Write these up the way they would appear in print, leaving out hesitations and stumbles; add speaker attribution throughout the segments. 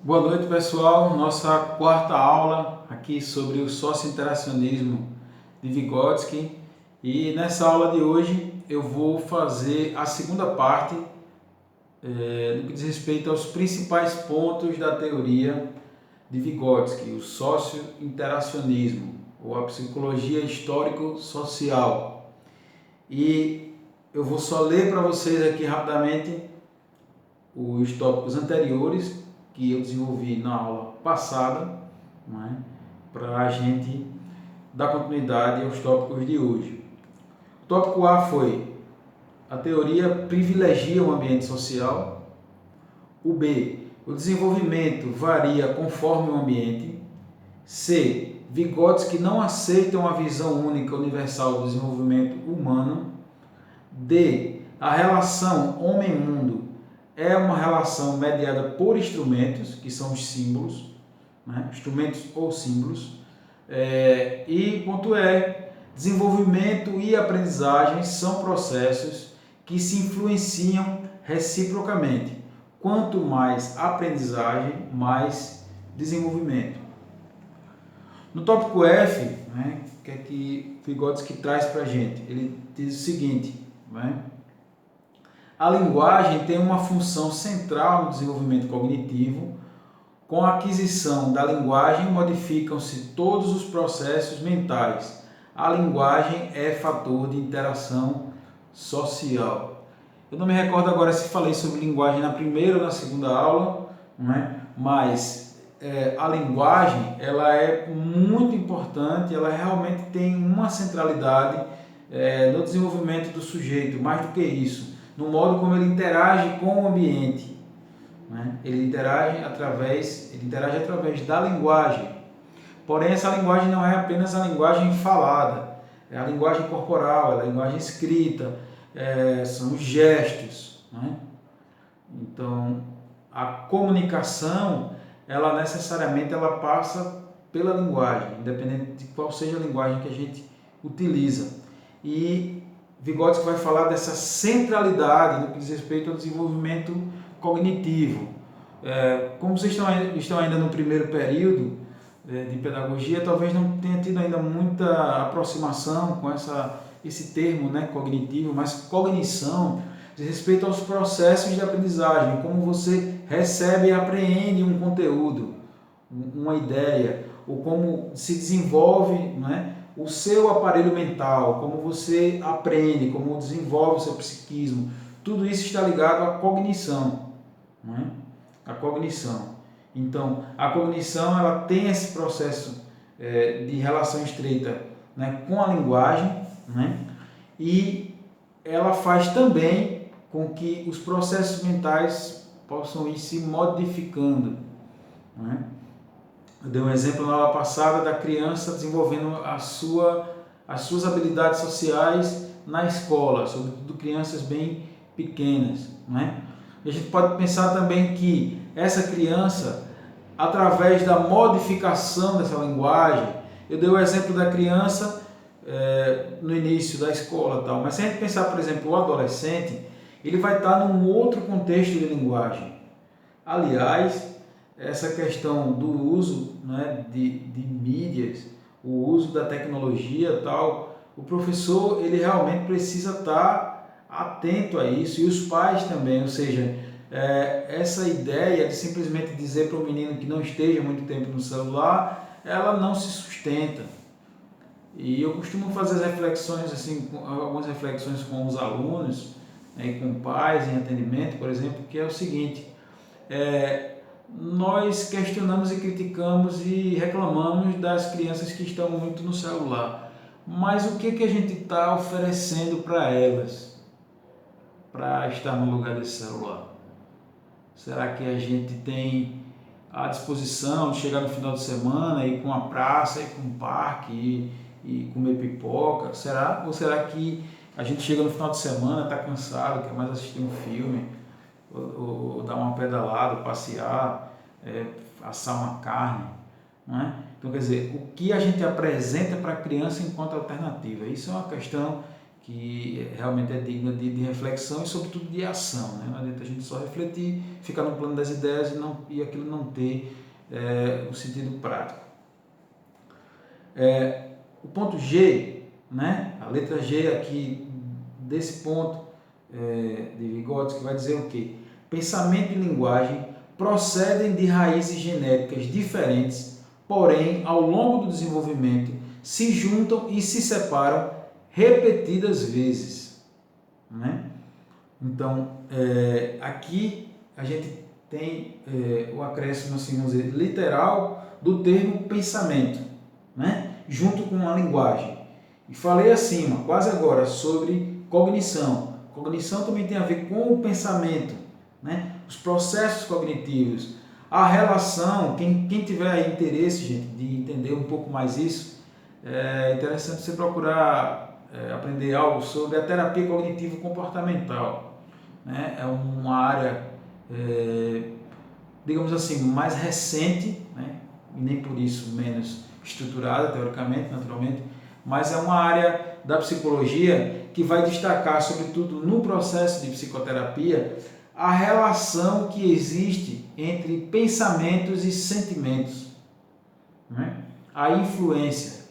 Speaker 1: Boa noite, pessoal. Nossa quarta aula aqui sobre o sócio-interacionismo de Vygotsky. E nessa aula de hoje eu vou fazer a segunda parte no que diz respeito aos principais pontos da teoria de Vygotsky, o sócio-interacionismo ou a psicologia histórico-social. E eu vou só ler para vocês aqui rapidamente os tópicos anteriores que eu desenvolvi na aula passada, né, para a gente dar continuidade aos tópicos de hoje. O tópico A foi: a teoria privilegia o ambiente social. O B: o desenvolvimento varia conforme o ambiente. C: Vygotsky não aceita uma visão única universal do desenvolvimento humano. D: a relação homem-mundo é uma relação mediada por instrumentos, que são os símbolos, né? Instrumentos ou símbolos. E ponto E: desenvolvimento e aprendizagem são processos que se influenciam reciprocamente. Quanto mais aprendizagem, mais desenvolvimento. No tópico F, né, que é que Vygotsky traz para a gente, ele diz o seguinte, né? A linguagem tem uma função central no desenvolvimento cognitivo. Com a aquisição da linguagem, modificam-se todos os processos mentais. A linguagem é fator de interação social. Eu não me recordo agora se falei sobre linguagem na primeira ou na segunda aula, né? Mas a linguagem ela é muito importante, ela realmente tem uma centralidade no desenvolvimento do sujeito, mais do que isso, no modo como ele interage com o ambiente. Né? Ele interage através da linguagem. Porém, essa linguagem não é apenas a linguagem falada, é a linguagem corporal, é a linguagem escrita, são os gestos. Né? Então, a comunicação, ela necessariamente passa pela linguagem, independente de qual seja a linguagem que a gente utiliza. E Vygotsky vai falar dessa centralidade no que diz respeito ao desenvolvimento cognitivo. Como vocês estão ainda no primeiro período de pedagogia, talvez não tenha tido ainda muita aproximação com esse termo, né, cognitivo, mas cognição diz respeito aos processos de aprendizagem, como você recebe e apreende um conteúdo, uma ideia, ou como se desenvolve, né, o seu aparelho mental, como você aprende, como desenvolve o seu psiquismo. Tudo isso está ligado à cognição. Né? A cognição. Então, a cognição ela tem esse processo de relação estreita, né, com a linguagem, né? E ela faz também com que os processos mentais possam ir se modificando. Né? Eu dei um exemplo na aula passada da criança desenvolvendo as suas habilidades sociais na escola, sobretudo crianças bem pequenas. Né? E a gente pode pensar também que essa criança, através da modificação dessa linguagem, eu dei o exemplo da criança no início da escola, tal, mas se a gente pensar, por exemplo, o adolescente, ele vai estar num outro contexto de linguagem. Aliás, essa questão do uso, né, de mídias, o uso da tecnologia, tal, o professor ele realmente precisa estar atento a isso, e os pais também, ou seja, essa ideia de simplesmente dizer para o menino que não esteja muito tempo no celular, ela não se sustenta. E eu costumo fazer as reflexões, assim, algumas reflexões com os alunos, né, e com pais em atendimento, por exemplo, que é o seguinte: nós questionamos e criticamos e reclamamos das crianças que estão muito no celular, mas o que a gente está oferecendo para elas para estar no lugar desse celular? Será que a gente tem a disposição de chegar no final de semana e ir para uma praça, ir para um parque e comer pipoca? Será? Ou será que a gente chega no final de semana, está cansado, quer mais assistir um filme, ou dar uma pedalada, passear, assar uma carne? Não é? Então, quer dizer, o que a gente apresenta para a criança enquanto alternativa? Isso é uma questão que realmente é digna de reflexão e, sobretudo, de ação, né? Não adianta a gente só refletir, ficar no plano das ideias e aquilo não ter o sentido prático. O ponto G, né? A letra G aqui desse ponto de Vygotsky vai dizer o quê? Pensamento e linguagem procedem de raízes genéticas diferentes, porém, ao longo do desenvolvimento, se juntam e se separam repetidas vezes, né? Então, aqui a gente tem o acréscimo, assim, vamos dizer, literal do termo pensamento, né? Junto com a linguagem. E falei acima, quase agora, sobre cognição. Cognição também tem a ver com o pensamento, né? Os processos cognitivos, a relação. Quem tiver aí interesse, gente, de entender um pouco mais isso, é interessante você procurar aprender algo sobre a terapia cognitivo-comportamental, né? É uma área, digamos assim, mais recente, né? E nem por isso menos estruturada, teoricamente, naturalmente, mas é uma área da psicologia que vai destacar, sobretudo no processo de psicoterapia, a relação que existe entre pensamentos e sentimentos, né? A influência,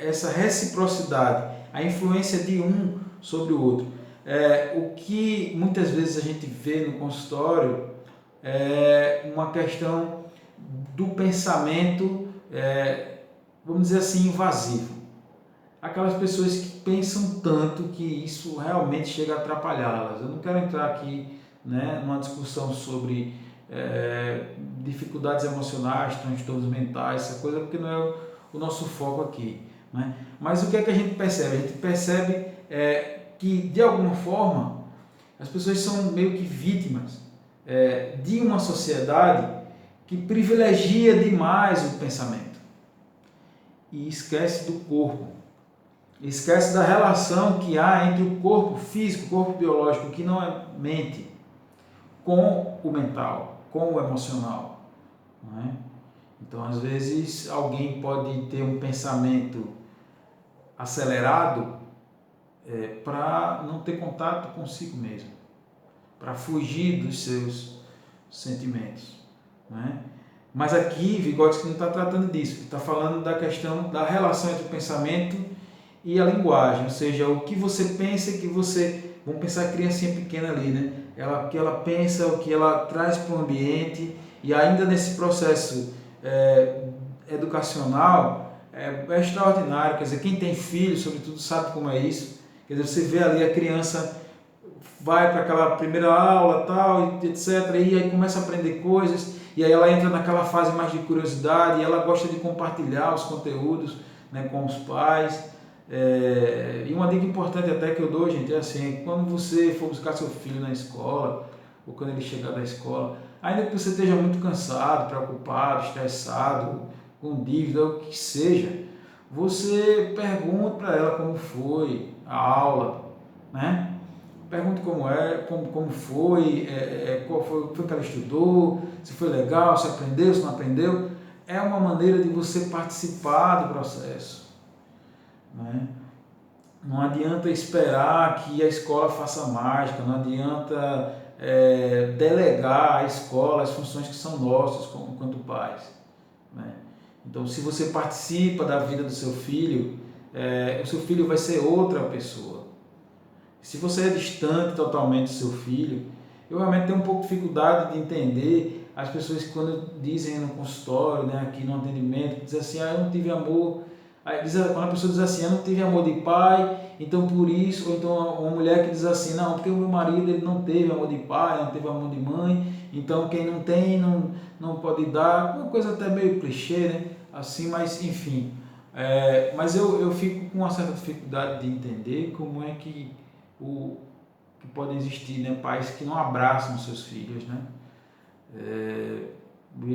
Speaker 1: essa reciprocidade, a influência de um sobre o outro. O que muitas vezes a gente vê no consultório é uma questão do pensamento, vamos dizer assim, invasivo. Aquelas pessoas que pensam tanto que isso realmente chega a atrapalhá-las. Eu não quero entrar aqui, né, numa discussão sobre dificuldades emocionais, transtornos mentais, essa coisa, porque não é o nosso foco aqui, né? Mas o que é que a gente percebe? A gente percebe que, de alguma forma, as pessoas são meio que vítimas de uma sociedade que privilegia demais o pensamento e esquece do corpo. Esquece da relação que há entre o corpo físico, o corpo biológico, que não é mente, com o mental, com o emocional, não é? Então, às vezes, alguém pode ter um pensamento acelerado para não ter contato consigo mesmo, para fugir dos seus sentimentos, não é? Mas aqui, Vygotsky não está tratando disso, ele está falando da questão da relação entre o pensamento e a linguagem, ou seja, o que você pensa e que você... Vamos pensar a criancinha pequena ali, né? O que ela pensa, o que ela traz para o ambiente, e ainda nesse processo educacional é extraordinário. Quer dizer, quem tem filho, sobretudo, sabe como é isso. Quer dizer, você vê ali a criança vai para aquela primeira aula, tal, etc., e aí começa a aprender coisas, e aí ela entra naquela fase mais de curiosidade, e ela gosta de compartilhar os conteúdos, né, com os pais. E uma dica importante até que eu dou, gente, é assim: quando você for buscar seu filho na escola, ou quando ele chegar da escola, ainda que você esteja muito cansado, preocupado, estressado, com dívida, o que seja, você pergunta para ela como foi a aula, né? Pergunte como foi, qual foi que ela estudou, se foi legal, se aprendeu, se não aprendeu. É uma maneira de você participar do processo, né? Não adianta esperar que a escola faça mágica, não adianta delegar à escola as funções que são nossas enquanto pais, né? Então, se você participa da vida do seu filho, o seu filho vai ser outra pessoa. Se você é distante totalmente do seu filho, eu realmente tenho um pouco de dificuldade de entender as pessoas que, quando dizem no consultório, né, aqui no atendimento, dizem assim: eu não tive amor. Aí, quando a pessoa diz assim: eu não tive amor de pai, então por isso. Ou então uma mulher que diz assim: não, porque o meu marido ele não teve amor de pai, não teve amor de mãe, então quem não tem não pode dar. Uma coisa até meio clichê, né? Assim, mas enfim. Mas eu fico com uma certa dificuldade de entender como é que podem existir, né, pais que não abraçam seus filhos, né?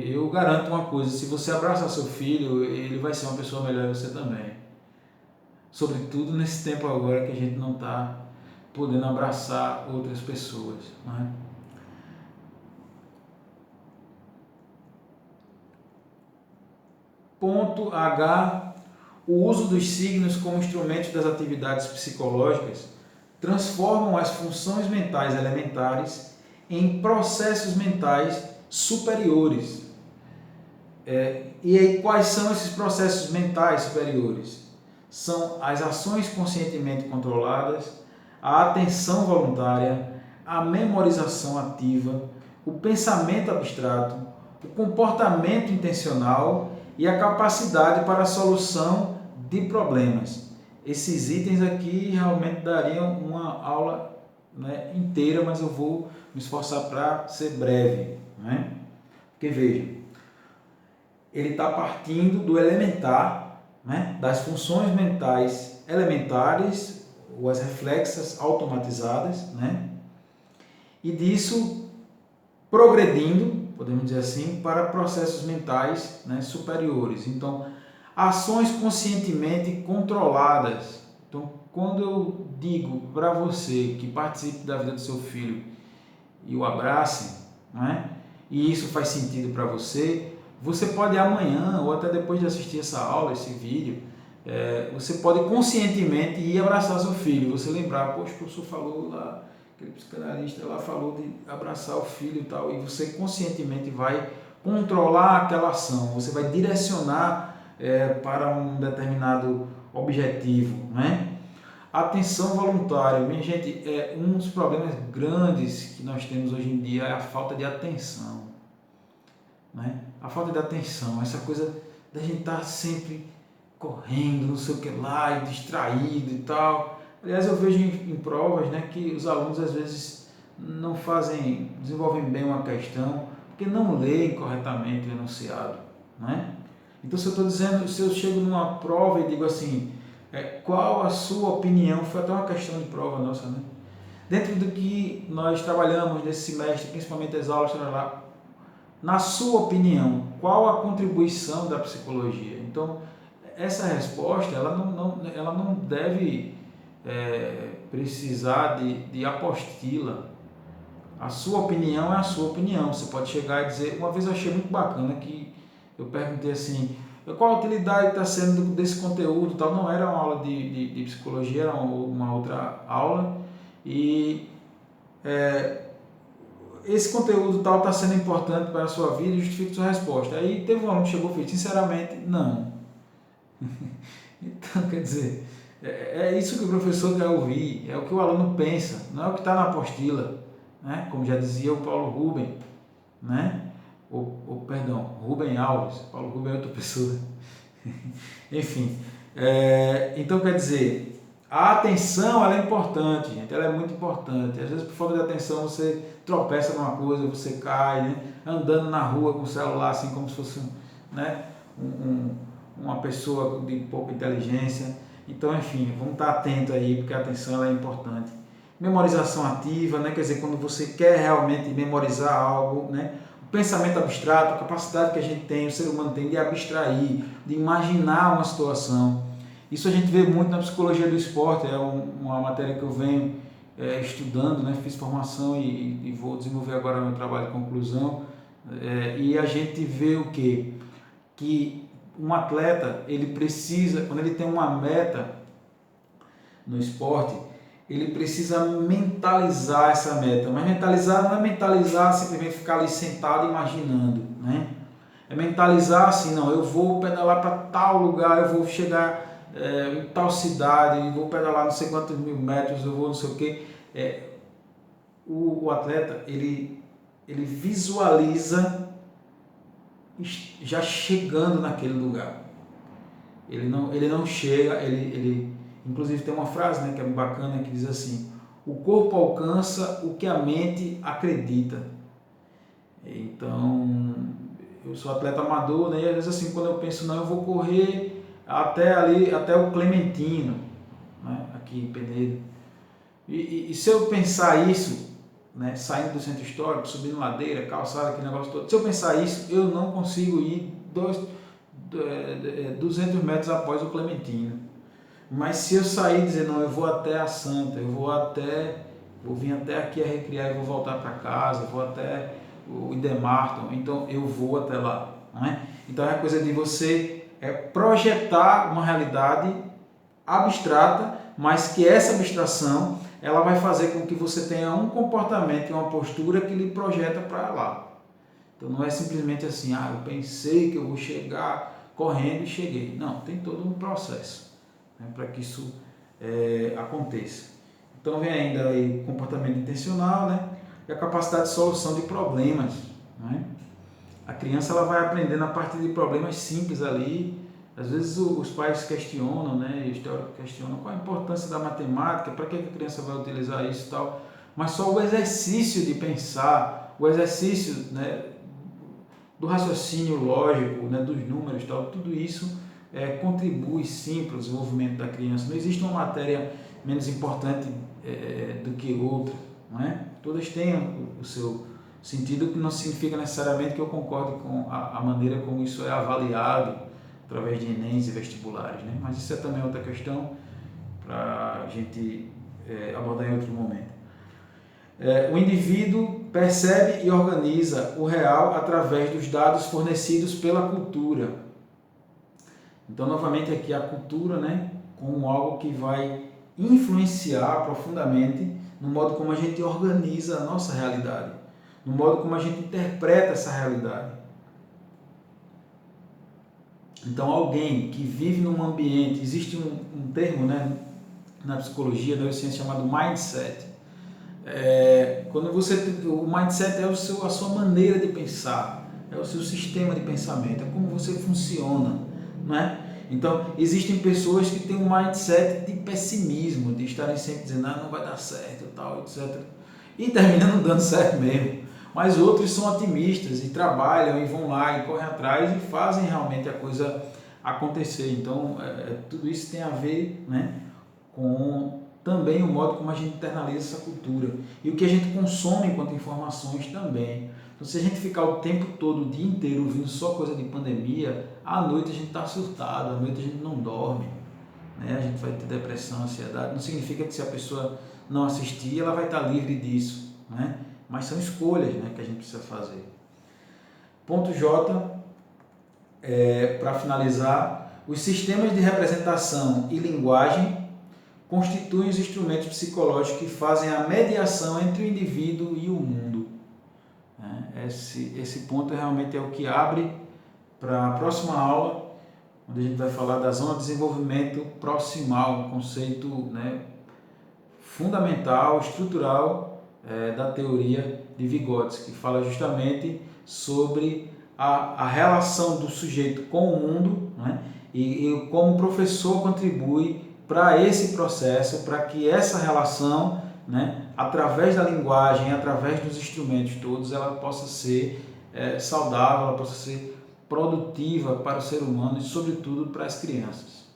Speaker 1: Eu garanto uma coisa: se você abraçar seu filho, ele vai ser uma pessoa melhor e você também. Sobretudo nesse tempo agora que a gente não está podendo abraçar outras pessoas, né? Ponto H, o uso dos signos como instrumentos das atividades psicológicas transformam as funções mentais elementares em processos mentais superiores. E aí, quais são esses processos mentais superiores? São as ações conscientemente controladas, a atenção voluntária, a memorização ativa, o pensamento abstrato, o comportamento intencional e a capacidade para a solução de problemas. Esses itens aqui realmente dariam uma aula, né, inteira, mas eu vou me esforçar para ser breve, né? Porque veja, ele está partindo do elementar, né, das funções mentais elementares, ou as reflexas automatizadas, né, e disso progredindo, podemos dizer assim, para processos mentais, né, superiores. Então, ações conscientemente controladas. Então, quando eu digo para você que participe da vida do seu filho e o abrace, né, e isso faz sentido para você, você pode amanhã, ou até depois de assistir essa aula, esse vídeo, você pode conscientemente ir abraçar seu filho, você lembrar, poxa, o professor falou lá, aquele psicanalista lá falou de abraçar o filho e tal, e você conscientemente vai controlar aquela ação, você vai direcionar para um determinado objetivo, né? Atenção voluntária, minha gente, um dos problemas grandes que nós temos hoje em dia é a falta de atenção, né? A falta de atenção, essa coisa da gente estar sempre correndo, não sei o que lá, e distraído e tal. Aliás, eu vejo em provas, né, que os alunos às vezes não desenvolvem bem uma questão, porque não leem corretamente o enunciado, né? Então, se eu chego numa prova e digo assim, qual a sua opinião, foi até uma questão de prova nossa, né? Dentro do que nós trabalhamos nesse semestre, principalmente as aulas, na sua opinião, qual a contribuição da psicologia? Então, essa resposta ela não deve precisar de apostila. A sua opinião é a sua opinião. Você pode chegar e dizer, uma vez eu achei muito bacana que eu perguntei assim, qual a utilidade está sendo desse conteúdo, tal. Não era uma aula de psicologia, era uma outra aula, e esse conteúdo tal está sendo importante para a sua vida, justifique sua resposta. Aí teve um aluno que chegou e fez, sinceramente, não. Então, quer dizer, é isso que o professor quer ouvir, é o que o aluno pensa, não é o que está na apostila, né? Como já dizia o Paulo Rubem, né? Perdão, Rubem Alves, Paulo Rubem é outra pessoa. Enfim, então quer dizer, a atenção ela é importante, gente, ela é muito importante. Às vezes por falta de atenção você tropeça numa coisa, você cai, né? Andando na rua com o celular assim como se fosse né? Uma pessoa de pouca inteligência. Então, enfim, vamos estar atento aí, porque a atenção ela é importante. Memorização ativa, né? Quer dizer, quando você quer realmente memorizar algo, né? O pensamento abstrato, a capacidade que a gente tem, o ser humano tem de abstrair, de imaginar uma situação. Isso a gente vê muito na psicologia do esporte, é uma matéria que eu venho estudando, né? Fiz formação e vou desenvolver agora meu trabalho de conclusão. E a gente vê o quê? Que um atleta, ele precisa, quando ele tem uma meta no esporte, ele precisa mentalizar essa meta. Mas mentalizar não é mentalizar simplesmente ficar ali sentado imaginando, né? É mentalizar assim, não, eu vou pedalar para tal lugar, eu vou chegar em tal cidade, eu vou pedalar não sei quantos mil metros, eu vou não sei o quê. O atleta, ele visualiza já chegando naquele lugar. Ele não chega, inclusive tem uma frase, né, que é bacana, que diz assim, o corpo alcança o que a mente acredita. Então, eu sou atleta amador, né, e às vezes assim, quando eu penso, não, eu vou correr até o Clementino, né, aqui em Penedo, e se eu pensar isso, né, saindo do centro histórico, subindo ladeira, calçada, aquele negócio todo, se eu pensar isso, eu não consigo ir 200 metros após o Clementino. Mas se eu sair e dizer, não, eu vou até a Santa, vou vir até aqui a Recriar e vou voltar para casa, vou até o Idemarton, então eu vou até lá, né? Então é a coisa de você é projetar uma realidade abstrata, mas que essa abstração ela vai fazer com que você tenha um comportamento e uma postura que lhe projeta para lá. Então não é simplesmente assim, eu pensei que eu vou chegar correndo e cheguei. Não, tem todo um processo, né, para que isso aconteça. Então vem ainda aí o comportamento intencional, né, e a capacidade de solução de problemas, né? A criança ela vai aprendendo a partir de problemas simples ali. Às vezes os pais questionam, né, e os teóricos questionam qual a importância da matemática, para que a criança vai utilizar isso e tal. Mas só o exercício de pensar, o exercício, né, do raciocínio lógico, né, dos números e tal, tudo isso contribui sim para o desenvolvimento da criança. Não existe uma matéria menos importante do que outra, não é? Todas têm o seu sentido, que não significa necessariamente que eu concorde com a maneira como isso é avaliado através de ENEMs e vestibulares, né? Mas isso é também outra questão para a gente abordar em outro momento. O indivíduo percebe e organiza o real através dos dados fornecidos pela cultura. Então, novamente aqui a cultura, né, como algo que vai influenciar profundamente no modo como a gente organiza a nossa realidade, no modo como a gente interpreta essa realidade. Então, alguém que vive num ambiente, existe um termo, né, na psicologia, da neurociência, chamado mindset. O mindset é a sua maneira de pensar, é o seu sistema de pensamento, é como você funciona, não é? Então, existem pessoas que têm um mindset de pessimismo, de estarem sempre dizendo, não vai dar certo, tal, etc. E terminando dando certo mesmo. Mas outros são otimistas e trabalham e vão lá e correm atrás e fazem realmente a coisa acontecer. Então, tudo isso tem a ver, né, com também o modo como a gente internaliza essa cultura e o que a gente consome enquanto informações também. Então, se a gente ficar o tempo todo, o dia inteiro, ouvindo só coisa de pandemia, à noite a gente está surtado, à noite a gente não dorme, né? A gente vai ter depressão, ansiedade. Não significa que se a pessoa não assistir, ela vai estar livre disso, né? Mas são escolhas, né, que a gente precisa fazer. Ponto J, para finalizar, os sistemas de representação e linguagem constituem os instrumentos psicológicos que fazem a mediação entre o indivíduo e o mundo. Esse ponto realmente é o que abre para a próxima aula, onde a gente vai falar da zona de desenvolvimento proximal, um conceito, né, fundamental, estrutural da teoria de Vygotsky, que fala justamente sobre a relação do sujeito com o mundo, né, e como o professor contribui para esse processo, para que essa relação, né, através da linguagem, através dos instrumentos todos, ela possa ser saudável, ela possa ser produtiva para o ser humano e, sobretudo, para as crianças.